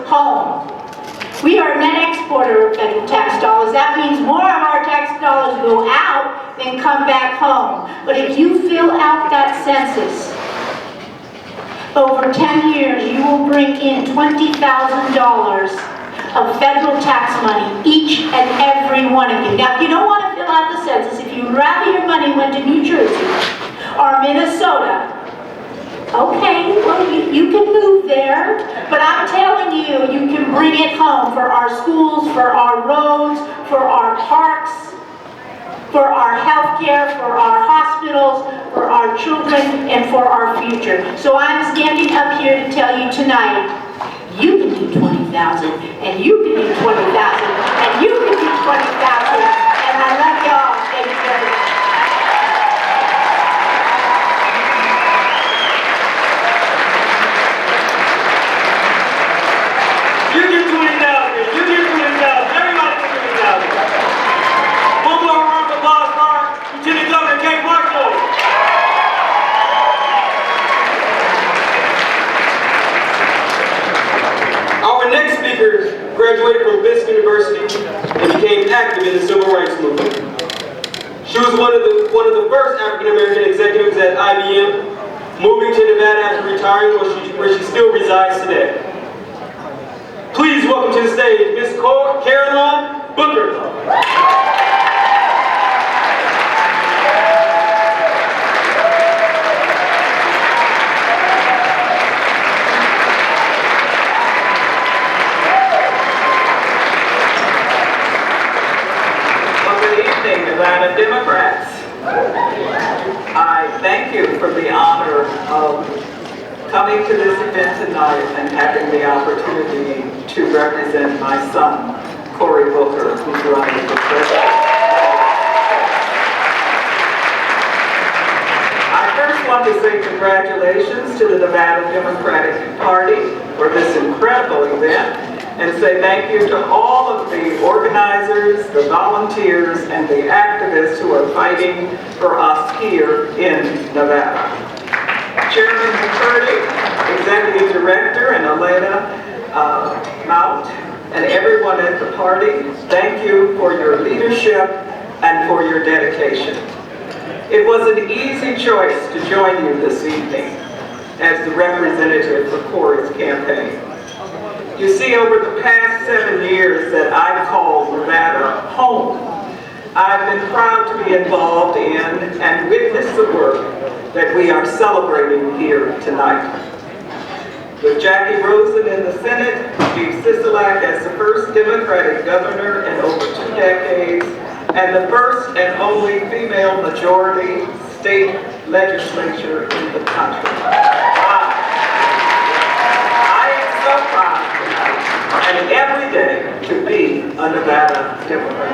home. We are a net exporter of federal tax dollars. That means more of our tax dollars go out than come back home. But if you fill out that census, over 10 years, you will bring in $20,000 of federal tax money, each and every one of you. Now, if you don't want to fill out the census, if you'd rather your money went to New Jersey or Minnesota, okay, well, you can move there, but I'm telling you, you can bring it home for our schools, for our roads, for our parks, for our health care, for our hospitals, for our children, and for our future. So I'm standing up here to tell you tonight, you can do 20,000, and you can do 20,000, and you can do 20,000, and I love y'all. Thank you very much. You get 20,000. You get 20,000. Everybody get 20,000. One more round of applause for our Lieutenant Governor Kay Barstow. Our next speaker graduated from Fisk University and became active in the civil rights movement. She was one of the first African American executives at IBM, moving to Nevada after retiring, where she still resides today. Please welcome to the stage Miss Caroline Booker. Well, good evening, Nevada Democrats. I thank you for the honor of coming to this event tonight and having the opportunity to represent my son, Cory Booker, who's running for president. I first want to say congratulations to the Nevada Democratic Party for this incredible event, and say thank you to all of the organizers, the volunteers, and the activists who are fighting for us here in Nevada. Chairman McCurdy, Executive Director, and Elena Mount, and everyone at the party, thank you for your leadership and for your dedication. It was an easy choice to join you this evening as the representative for Cory's campaign. You see, over the past 7 years that I've called Nevada home, I've been proud to be involved in and witness the work that we are celebrating here tonight. With Jackie Rosen in the Senate, Steve Sisolak as the first Democratic governor in over 2 decades, and the first and only female majority state legislature in the country. I am so proud tonight, and every day, to be a Nevada Democrat.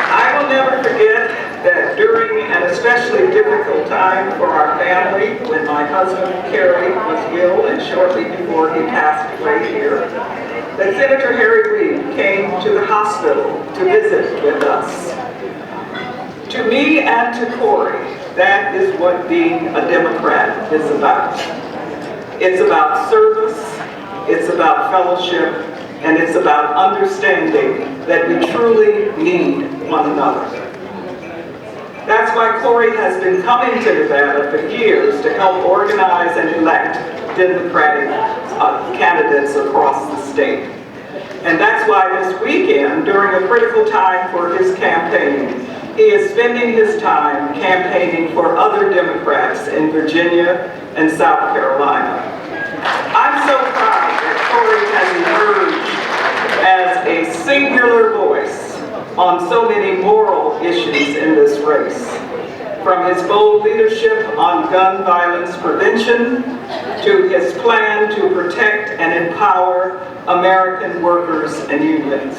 I will never forget that during an especially difficult time for our family, when my husband Kerry was ill and shortly before he passed away here, that Senator Harry Reid came to the hospital to visit with us. To me and to Cory, that is what being a Democrat is about. It's about service, it's about fellowship, and it's about understanding that we truly need one another. That's why Cory has been coming to Nevada for years to help organize and elect Democratic candidates across the state. And that's why this weekend, during a critical time for his campaign, he is spending his time campaigning for other Democrats in Virginia and South Carolina. I'm so proud that Cory has emerged as a singular voice on so many moral issues in this race. From his bold leadership on gun violence prevention, to his plan to protect and empower American workers and unions.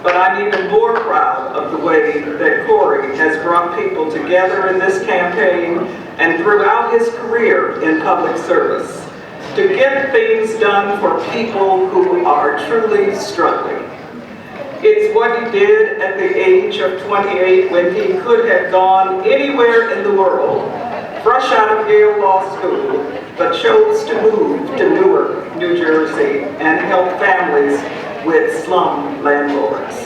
But I'm even more proud of the way that Cory has brought people together in this campaign and throughout his career in public service to get things done for people who are truly struggling. It's what he did at the age of 28 when he could have gone anywhere in the world, fresh out of Yale Law School, but chose to move to Newark, New Jersey, and help families with slum landlords.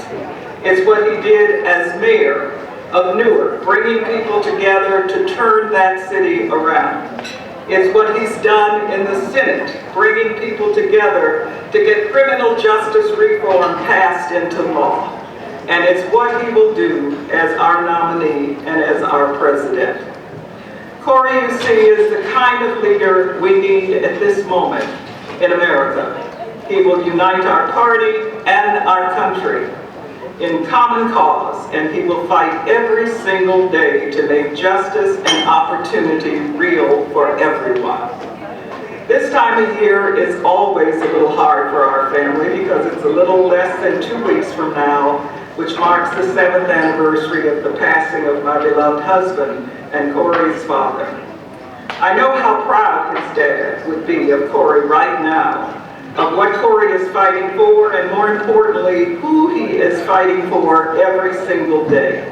It's what he did as mayor of Newark, bringing people together to turn that city around. It's what he's done in the Senate, bringing people together to get criminal justice reform passed into law. And it's what he will do as our nominee and as our president. Cory, you see, is the kind of leader we need at this moment in America. He will unite our party and our country in common cause, and he will fight every single day to make justice and opportunity real for everyone. This time of year is always a little hard for our family because it's a little less than 2 weeks from now, which marks the 7th anniversary of the passing of my beloved husband and Cory's father. I know how proud his dad would be of Cory right now, of what Cory is fighting for, and more importantly, who he is fighting for every single day.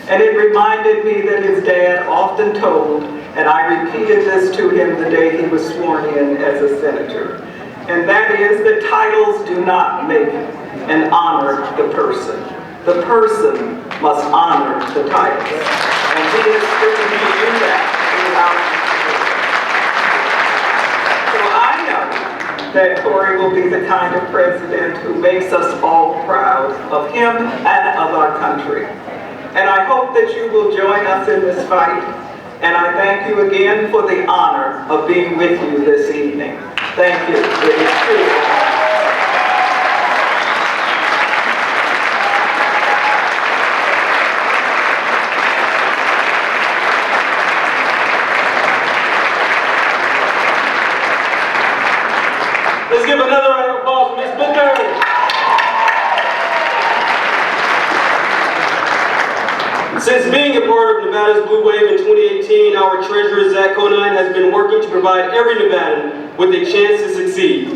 And it reminded me that his dad often told, and I repeated this to him the day he was sworn in as a senator, and that is that titles do not make and honor the person. The person must honor the titles. And he has proven to do that throughout. So I know that Cory will be the kind of president who makes us all proud of him and of our country. And I hope that you will join us in this fight. And I thank you again for the honor of being with you this evening. Thank you. It is true. Let's give another round of applause for Ms. Booker. Since being a part of Nevada's Blue Wave in 2018, our treasurer, Zach Conine, has been working to provide every Nevadan with a chance to succeed.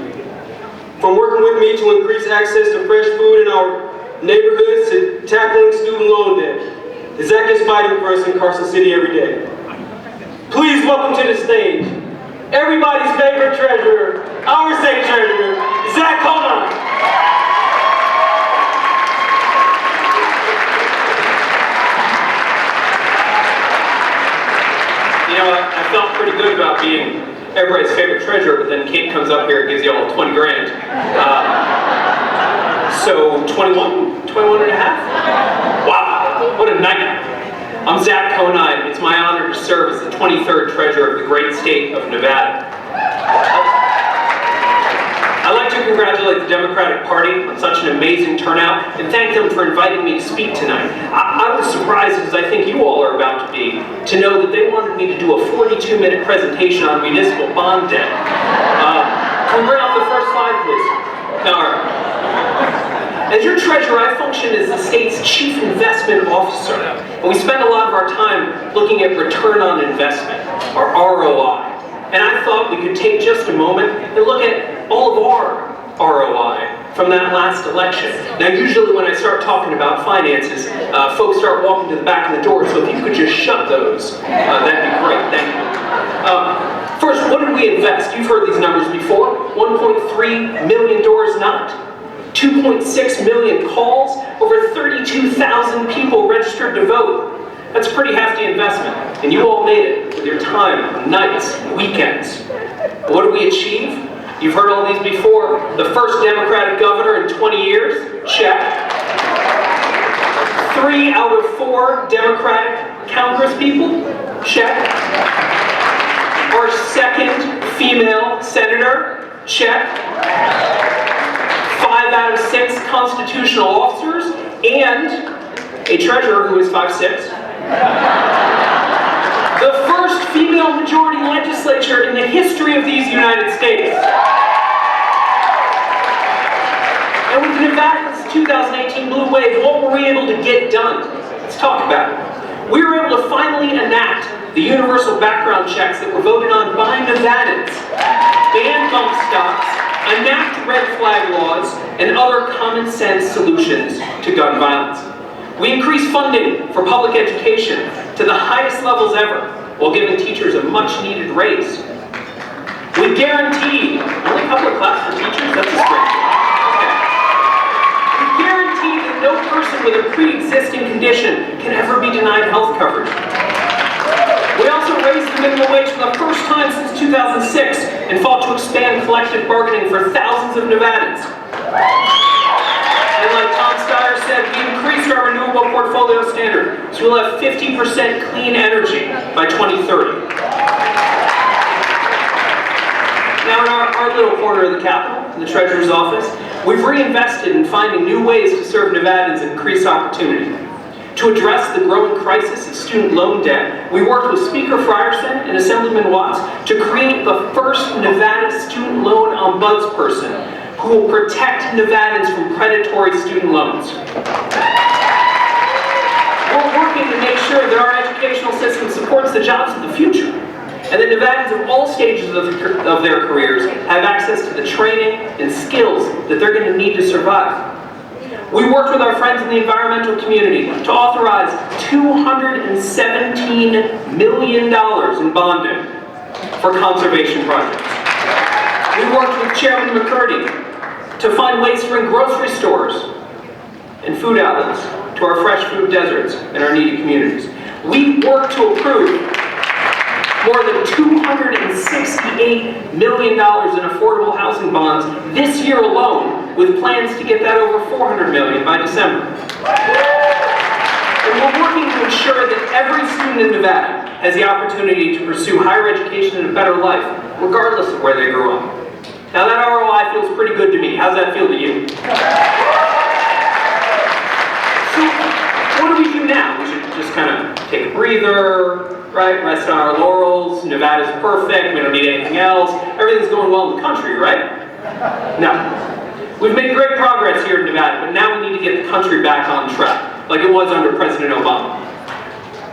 From working with me to increase access to fresh food in our neighborhoods to tackling student loan debt, Zach is fighting for us in Carson City every day. Please welcome to the stage everybody's favorite treasurer, our state treasurer, Zach Conine. You know, I felt pretty good about being everybody's favorite treasurer, but then Kate comes up here and gives you all 20 grand. So 21 and a half? Wow, what a night. I'm Zach Conine. It's my honor to serve as the 23rd treasurer of the great state of Nevada. I'd like to congratulate the Democratic Party on such an amazing turnout and thank them for inviting me to speak tonight. I was surprised, as I think you all are about to be, to know that they wanted me to do a 42-minute presentation on municipal bond debt. Can we bring up the first slide, please? All right. As your treasurer, I function as the state's chief investment officer, and we spend a lot of our time looking at return on investment, or ROI. And I thought we could take just a moment and look at all of our ROI from that last election. Now, usually when I start talking about finances, folks start walking to the back of the door, so if you could just shut those, that'd be great, thank you. First, what did we invest? You've heard these numbers before. 1.3 million doors knocked, 2.6 million calls, over 32,000 people registered to vote. That's a pretty hefty investment, and you all made it with your time, nights, weekends. What did we achieve? You've heard all these before. The first Democratic governor in 20 years, check. 3 out of 4 Democratic congresspeople, check. Our second female senator, check. 5 out of 6 constitutional officers, and a treasurer who is 5'6". The first female majority legislature in the history of these United States. And with Nevada's 2018 Blue Wave, what were we able to get done? Let's talk about it. We were able to finally enact the universal background checks that were voted on by Nevadans, ban bump stocks, enact red flag laws, and other common sense solutions to gun violence. We increased funding for public education to the highest levels ever, while giving teachers a much needed raise. We guarantee, only a couple of claps for teachers? That's a straight. Okay. We guarantee that no person with a pre-existing condition can ever be denied health coverage. We also raised the minimum wage for the first time since 2006 and fought to expand collective bargaining for thousands of Nevadans. And like Tom Steyer said, we increased our renewable portfolio standard, so we'll have 50% clean energy by 2030. Now in our little corner of the Capitol, in the Treasurer's office, we've reinvested in finding new ways to serve Nevadans and increase opportunity. To address the growing crisis of student loan debt, we worked with Speaker Frierson and Assemblyman Watts to create the first Nevada student loan ombudsperson who will protect Nevadans from predatory student loans. We're working to make sure that our educational system supports the jobs of the future, and that Nevadans of all stages of their careers have access to the training and skills that they're going to need to survive. We worked with our friends in the environmental community to authorize $217 million in bonding for conservation projects. We worked with Chairman McCurdy to find ways to bring grocery stores and food outlets to our fresh food deserts and our needy communities. We worked to approve more than $268 million in affordable housing bonds this year alone, with plans to get that over $400 million by December. And we're working to ensure that every student in Nevada has the opportunity to pursue higher education and a better life, regardless of where they grew up. Now that ROI feels pretty good to me. How's that feel to you? So, what do we do now? We should just kind of take a breather, right? Rest on our laurels. Nevada's perfect. We don't need anything else. Everything's going well in the country, right? No. We've made great progress here in Nevada, but now we need to get the country back on track, like it was under President Obama.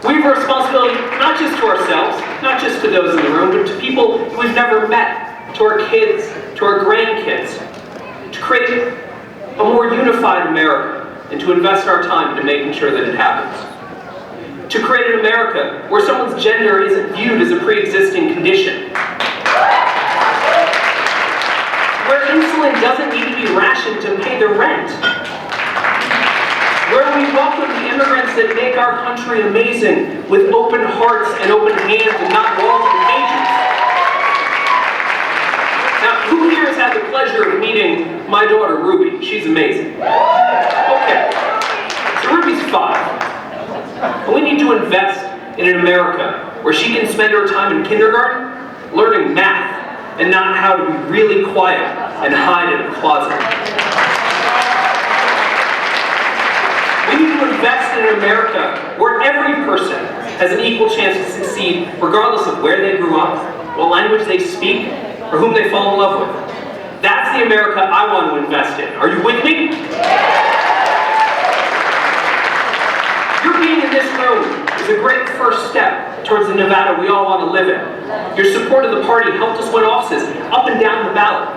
We have a responsibility not just to ourselves, not just to those in the room, but to people we've never met, to our kids, to our grandkids, to create a more unified America and to invest our time into making sure that it happens. To create an America where someone's gender isn't viewed as a pre-existing condition. Where insulin doesn't need to be rationed to pay the rent. Where we welcome the immigrants that make our country amazing with open hearts and open hands and not walls and cages. Now, who here has had the pleasure of meeting my daughter, Ruby? She's amazing. Okay, so Ruby's 5. And we need to invest in an America where she can spend her time in kindergarten learning math and not how to be really quiet and hide in a closet. We need to invest in an America where every person has an equal chance to succeed regardless of where they grew up, what language they speak, or whom they fall in love with. That's the America I want to invest in. Are you with me? Your being in this room is a great first step towards the Nevada we all want to live in. Your support of the party helped us win offices up and down the ballot.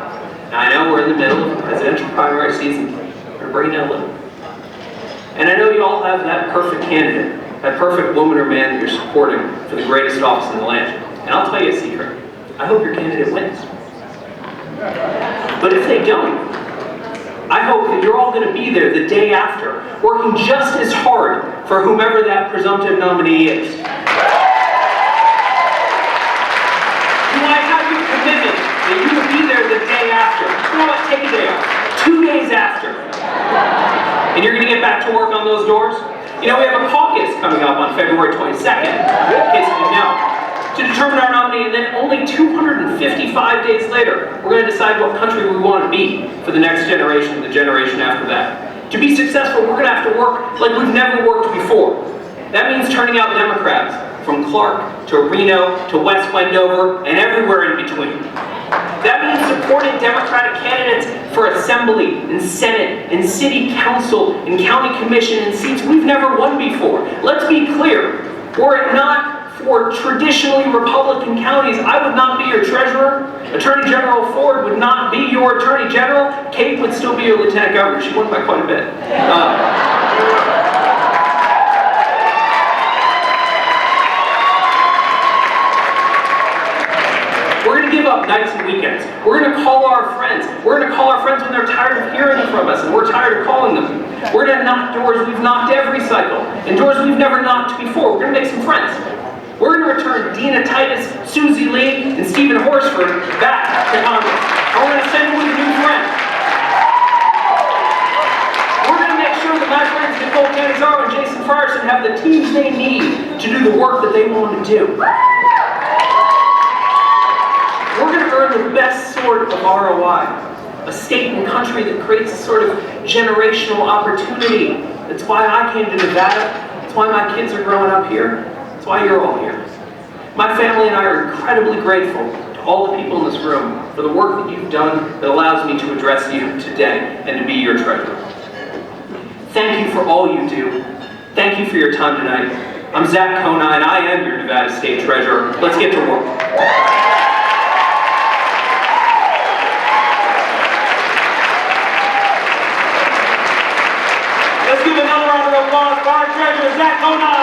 Now I know we're in the middle of presidential primary season. We're bringing it a little. And I know you all have that perfect candidate, that perfect woman or man that you're supporting for the greatest office in the land. And I'll tell you a secret. I hope your candidate wins. But if they don't, I hope that you're all going to be there the day after, working just as hard for whomever that presumptive nominee is. Do I have your commitment that you will be there the day after? You know what? Take a day off. 2 days after. And you're going to get back to work on those doors? You know, we have a caucus coming up on February 22nd, in case you know, to determine our nominee, and then only 255 days later, we're going to decide what country we want to be for the next generation, the generation after that. To be successful, we're going to have to work like we've never worked before. That means turning out Democrats from Clark to Reno to West Wendover and everywhere in between. That means supporting Democratic candidates for Assembly and Senate and City Council and County Commission and seats we've never won before. Let's be clear, were it not for traditionally Republican counties, I would not be your treasurer. Attorney General Ford would not be your Attorney General. Kate would still be your Lieutenant Governor. She won by quite a bit. We're going to give up up nights and weekends. We're going to call our friends. We're going to call our friends when they're tired of hearing from us and we're tired of calling them. We're going to knock doors we've knocked every cycle and doors we've never knocked before. We're going to make some friends. We're going to return Dina Titus, Susie Lee, and Stephen Horsford back to Congress. And we're going to send them with a new friend. We're going to make sure that my friends Nicole Canizaro and Jason Frierson have the teams they need to do the work that they want to do. We're going to earn the best sort of ROI, a state and country that creates a sort of generational opportunity. That's why I came to Nevada. That's why my kids are growing up here. That's why you're all here. My family and I are incredibly grateful to all the people in this room for the work that you've done that allows me to address you today and to be your treasurer. Thank you for all you do. Thank you for your time tonight. I'm Zach Kona, and I am your Nevada State Treasurer. Let's get to work. Let's give another round of applause for our treasurer, Zach Kona.